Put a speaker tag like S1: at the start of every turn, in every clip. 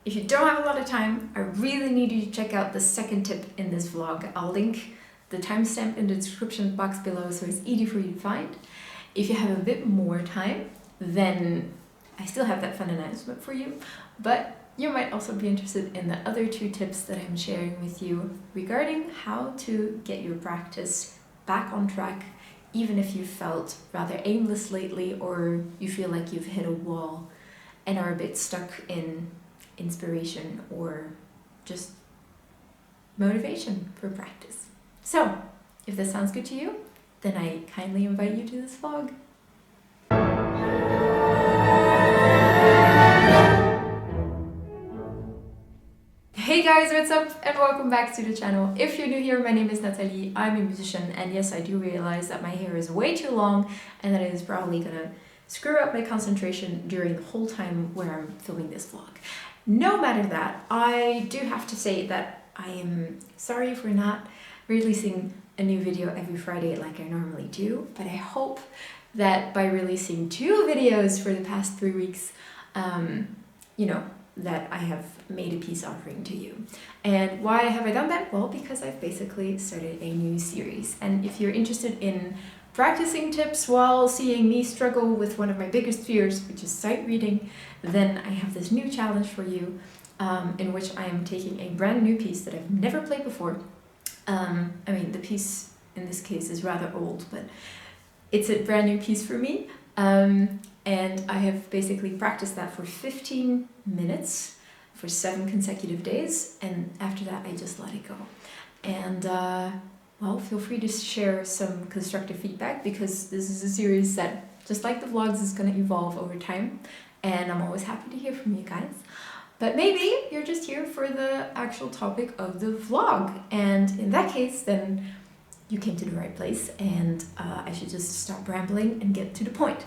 S1: If you don't have a lot of time, I really need you to check out the second tip in this vlog. I'll link the timestamp in the description box below so it's easy for you to find. If you have a bit more time, then I still have that fun announcement for you, but you might also be interested in the other two tips that I'm sharing with you regarding how to get your practice back on track, even if you felt rather aimless lately or you feel like you've hit a wall and are a bit stuck in inspiration or just motivation for practice. So, if this sounds good to you, then I kindly invite you to this vlog. Hey guys, what's up and welcome back to the channel. If you're new here, my name is Nathalie, I'm a musician, and yes, I do realize that my hair is way too long and that it is probably gonna screw up my concentration during the whole time where I'm filming this vlog. No matter that, I do have to say that I am sorry for not releasing a new video every Friday like I normally do, but I hope that by releasing 2 videos for the past 3 weeks, that I have made a peace offering to you. And why have I done that? Well, because I've basically started a new series. And if you're interested in practicing tips while seeing me struggle with one of my biggest fears, which is sight reading, then I have this new challenge for you, in which I am taking a brand new piece that I've never played before. The piece in this case is rather old, but it's a brand new piece for me. And I have basically practiced that for 15 minutes for 7 consecutive days, and after that I just let it go. And well, feel free to share some constructive feedback, because this is a series that, just like the vlogs, is going to evolve over time, and I'm always happy to hear from you guys. But maybe you're just here for the actual topic of the vlog, and in that case, then you came to the right place, and I should just stop rambling and get to the point.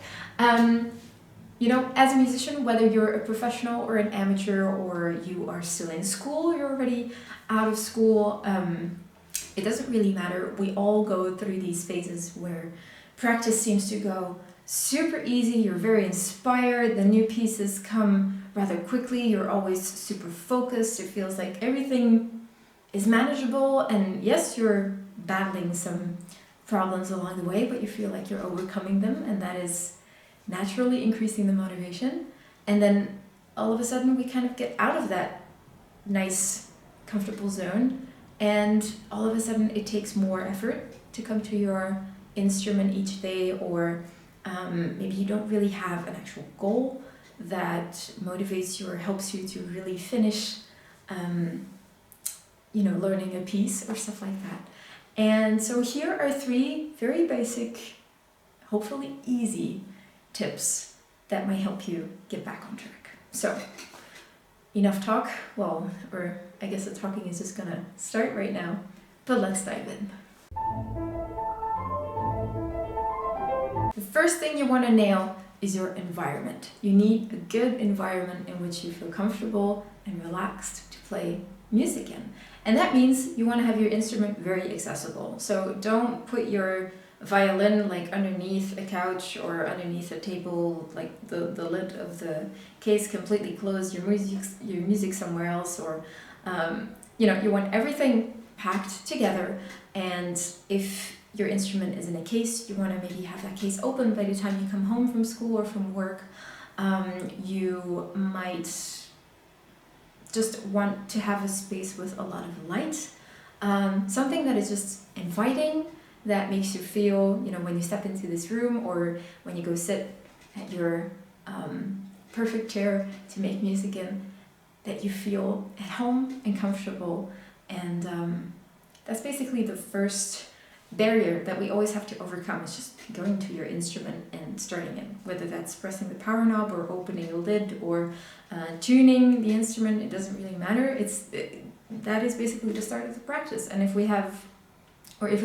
S1: As a musician, whether you're a professional or an amateur, or you are still in school, you're already out of school, it doesn't really matter. We all go through these phases where practice seems to go super easy, you're very inspired, the new pieces come rather quickly, you're always super focused, it feels like everything is manageable, and yes, you're battling some problems along the way, but you feel like you're overcoming them, and that is naturally increasing the motivation. And then all of a sudden we kind of get out of that nice, comfortable zone, and all of a sudden it takes more effort to come to your instrument each day, or maybe you don't really have an actual goal that motivates you or helps you to really finish learning a piece or stuff like that. And so here are 3 very basic, hopefully easy tips that might help you get back on track. So, enough talk, or I guess the talking is just gonna start right now, but let's dive in. The first thing you want to nail is your environment. You need a good environment in which you feel comfortable and relaxed to play music in. And that means you want to have your instrument very accessible. So don't put your violin like underneath a couch or underneath a table, like the lid of the case completely closed, your music somewhere else, or you want everything packed together. And if your instrument is in a case, you want to maybe have that case open by the time you come home from school or from work. You might just want to have a space with a lot of light, something that is just inviting, that makes you feel, when you step into this room or when you go sit at your perfect chair to make music in, that you feel at home and comfortable. And that's basically the first barrier that we always have to overcome, is just going to your instrument and starting it, whether that's pressing the power knob or opening a lid or tuning the instrument. It doesn't really matter. That is basically the start of the practice. And if we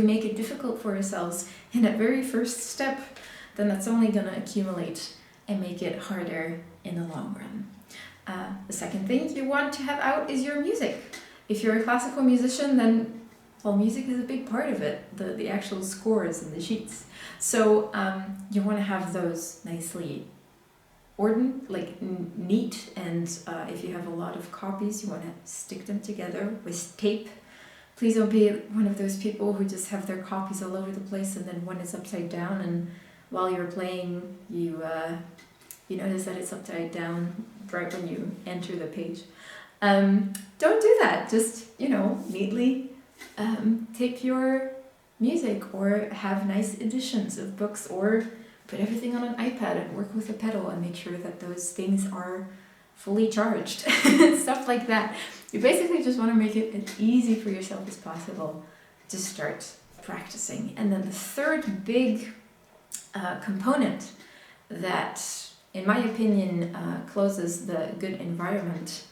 S1: make it difficult for ourselves in that very first step, then that's only going to accumulate and make it harder in the long run. The second thing you want to have out is your music. If you're a classical musician, then music is a big part of it, the actual scores and the sheets. So you want to have those nicely neat, and if you have a lot of copies, you want to stick them together with tape. Please don't be one of those people who just have their copies all over the place and then one is upside down, and while you're playing you notice that it's upside down right when you enter the page. Don't do that. Just, neatly tape your music, or have nice editions of books, or put everything on an iPad and work with a pedal and make sure that those things are fully charged. Stuff like that. You basically just want to make it as easy for yourself as possible to start practicing. And then the third big component that, in my opinion, closes the good environment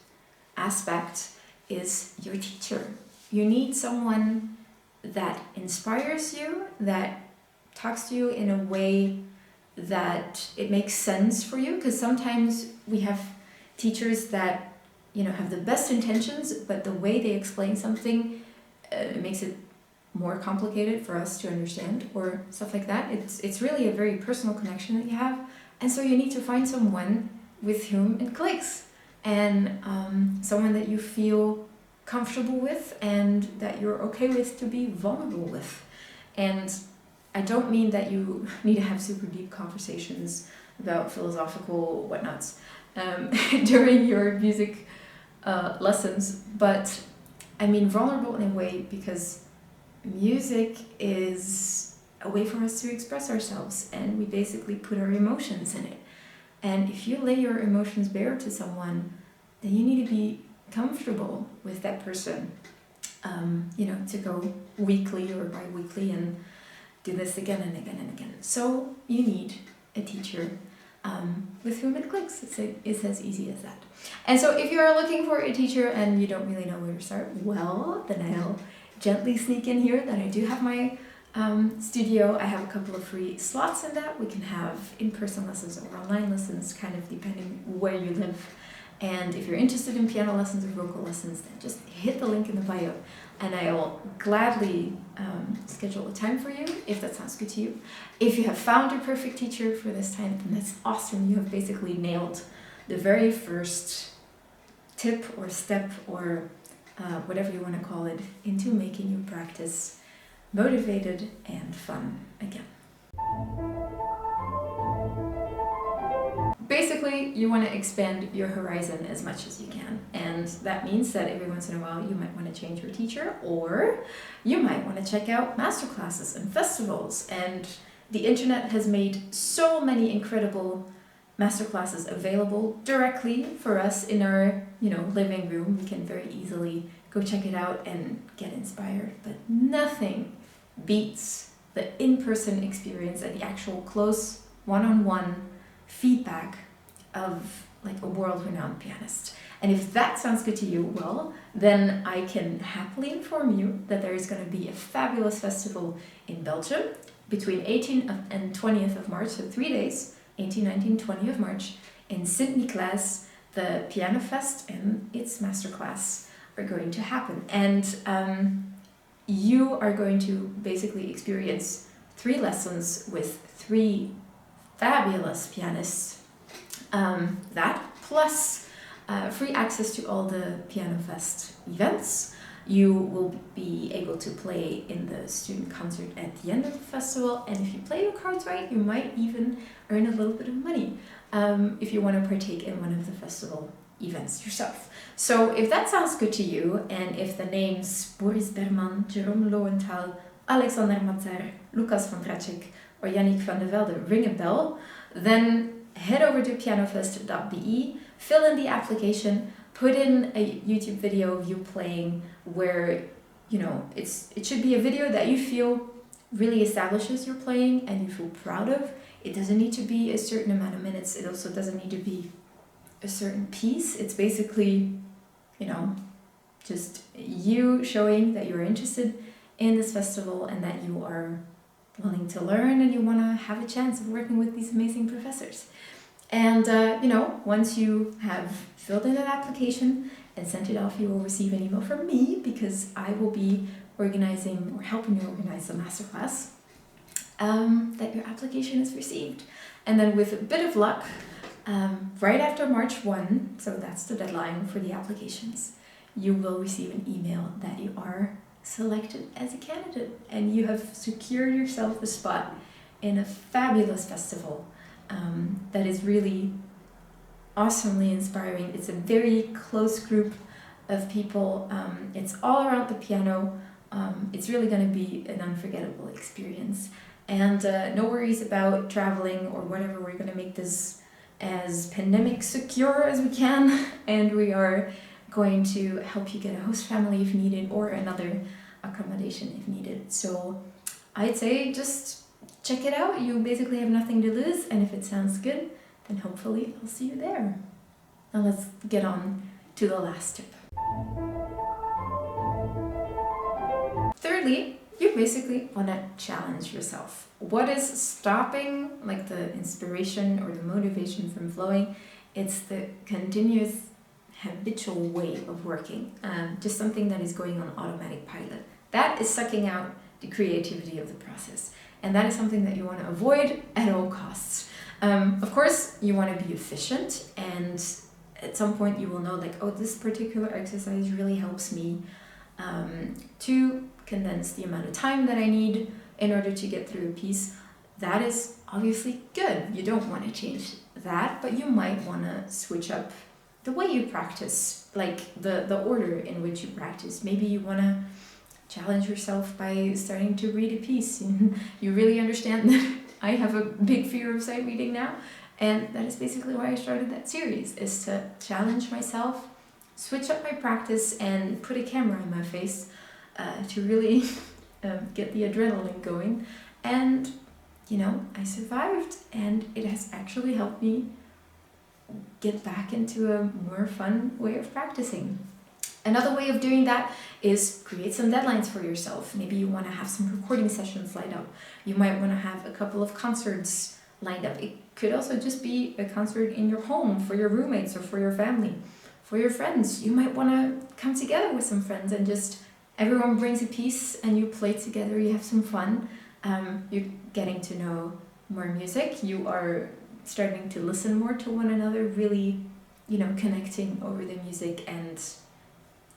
S1: aspect is your teacher. You need someone that inspires you, that talks to you in a way that it makes sense for you, because sometimes we have teachers that have the best intentions, but the way they explain something makes it more complicated for us to understand, or stuff like that. It's really a very personal connection that you have, and so you need to find someone with whom it clicks, and someone that you feel comfortable with and that you're okay with to be vulnerable with. And I don't mean that you need to have super deep conversations about philosophical whatnots during your music lessons, but I mean vulnerable in a way because music is a way for us to express ourselves, and we basically put our emotions in it. And if you lay your emotions bare to someone, then you need to be comfortable with that person, to go weekly or bi-weekly and do this again and again and again. So you need a teacher with whom it clicks. It's as easy as that. And so if you are looking for a teacher and you don't really know where to start, well, then I'll gently sneak in here that I do have my studio. I have a couple of free slots in that. We can have in-person lessons or online lessons, kind of depending where you live. And if you're interested in piano lessons or vocal lessons, then just hit the link in the bio and I will gladly schedule a time for you if that sounds good to you. If you have found your perfect teacher for this time, then that's awesome. You have basically nailed the very first tip or step or whatever you want to call it into making your practice motivated and fun again. Basically, you want to expand your horizon as much as you can, and that means that every once in a while you might want to change your teacher, or you might want to check out masterclasses and festivals. And the internet has made so many incredible masterclasses available directly for us in our living room. We can very easily go check it out and get inspired, but nothing beats the in-person experience and the actual close one-on-one feedback of like a world-renowned pianist. And if that sounds good to you, well, then I can happily inform you that there is going to be a fabulous festival in Belgium between 18th and 20th of March, so 3 days, 18, 19, 20 of March, in Sint-Niklaas. The Piano Fest and its masterclass are going to happen. And you are going to basically experience 3 lessons with 3 fabulous pianists. That plus free access to all the Piano Fest events. You will be able to play in the student concert at the end of the festival, and if you play your cards right, you might even earn a little bit of money if you want to partake in one of the festival events yourself. So if that sounds good to you, and if the names Boris Berman, Jerome Lowenthal, Alexander Matzer, Lucas van Dracek, or Yannick van der Velde ring a bell, then head over to pianofest.be, fill in the application, put in a YouTube video of you playing where, it should be a video that you feel really establishes your playing and you feel proud of. It doesn't need to be a certain amount of minutes. It also doesn't need to be a certain piece. It's basically, just you showing that you're interested in this festival and that you are willing to learn and you want to have a chance of working with these amazing professors. And, once you have filled in an application and sent it off, you will receive an email from me because I will be organizing or helping you organize the masterclass, that your application is received. And then with a bit of luck, right after March 1, so that's the deadline for the applications, you will receive an email that you are selected as a candidate and you have secured yourself a spot in a fabulous festival that is really awesomely inspiring. It's a very close group of people. It's all around the piano. It's really going to be an unforgettable experience. And no worries about traveling or whatever. We're going to make this as pandemic secure as we can. And we are going to help you get a host family if needed or another accommodation if needed. So I'd say just check it out. You basically have nothing to lose. And if it sounds good, then hopefully I'll see you there. Now let's get on to the last tip. Thirdly, you basically want to challenge yourself. What is stopping like the inspiration or the motivation from flowing? It's the continuous habitual way of working, just something that is going on automatic pilot. That is sucking out the creativity of the process. And that is something that you want to avoid at all costs. Of course, you want to be efficient, and at some point you will know like, oh, this particular exercise really helps me to condense the amount of time that I need in order to get through a piece. That is obviously good. You don't want to change that, but you might want to switch up the way you practice, like the order in which you practice. Maybe you want to challenge yourself by starting to read a piece. You really understand that I have a big fear of sight reading now, and that is basically why I started that series, is to challenge myself, switch up my practice, and put a camera in my face to really get the adrenaline going. And you know, I survived, and it has actually helped me get back into a more fun way of practicing. Another way of doing that is create some deadlines for yourself. Maybe you want to have some recording sessions lined up. You might want to have a couple of concerts lined up. It could also just be a concert in your home for your roommates or for your family, for your friends. You might want to come together with some friends and just everyone brings a piece and you play together. You have some fun. You're getting to know more music. You are starting to listen more to one another, really, you know, connecting over the music and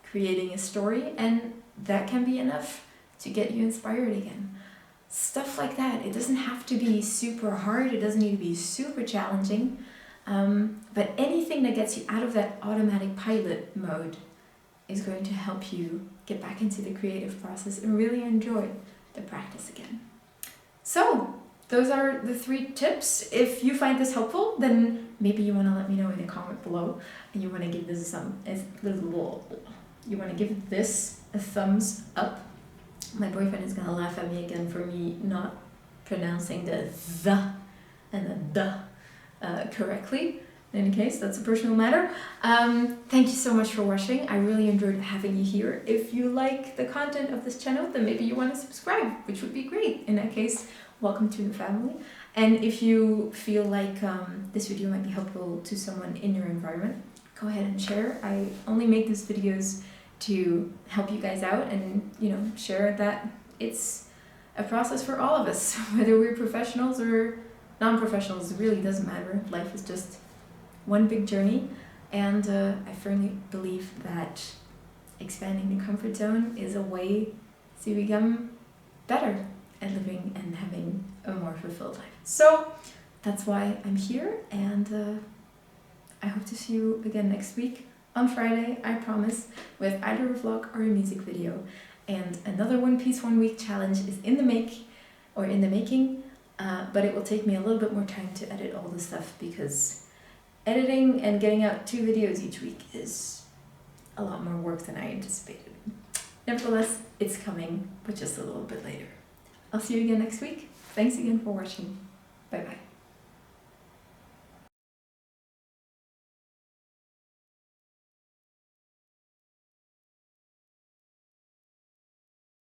S1: creating a story, and that can be enough to get you inspired again. Stuff like that. It doesn't have to be super hard. It doesn't need to be super challenging. But anything that gets you out of that automatic pilot mode is going to help you get back into the creative process and really enjoy the practice again. So those are the 3 tips. If you find this helpful, then maybe you want to let me know in a comment below, and you want to give this a thumbs up. My boyfriend is gonna laugh at me again for me not pronouncing the and the correctly. In any case, that's a personal matter. Thank you so much for watching. I really enjoyed having you here. If you like the content of this channel, then maybe you want to subscribe, which would be great. In that case, welcome to the family. And if you feel like this video might be helpful to someone in your environment, go ahead and share. I only make these videos to help you guys out and, you know, share that it's a process for all of us, whether we're professionals or non-professionals. It really doesn't matter. Life is just one big journey, and I firmly believe that expanding the comfort zone is a way to become better at living and having a more fulfilled life. So that's why I'm here, and I hope to see you again next week on Friday, I promise, with either a vlog or a music video. And another One Piece 1 Week challenge is in the making, but it will take me a little bit more time to edit all the stuff, because editing and getting out 2 videos each week is a lot more work than I anticipated. Nevertheless, it's coming, but just a little bit later. I'll see you again next week. Thanks again for watching. Bye bye.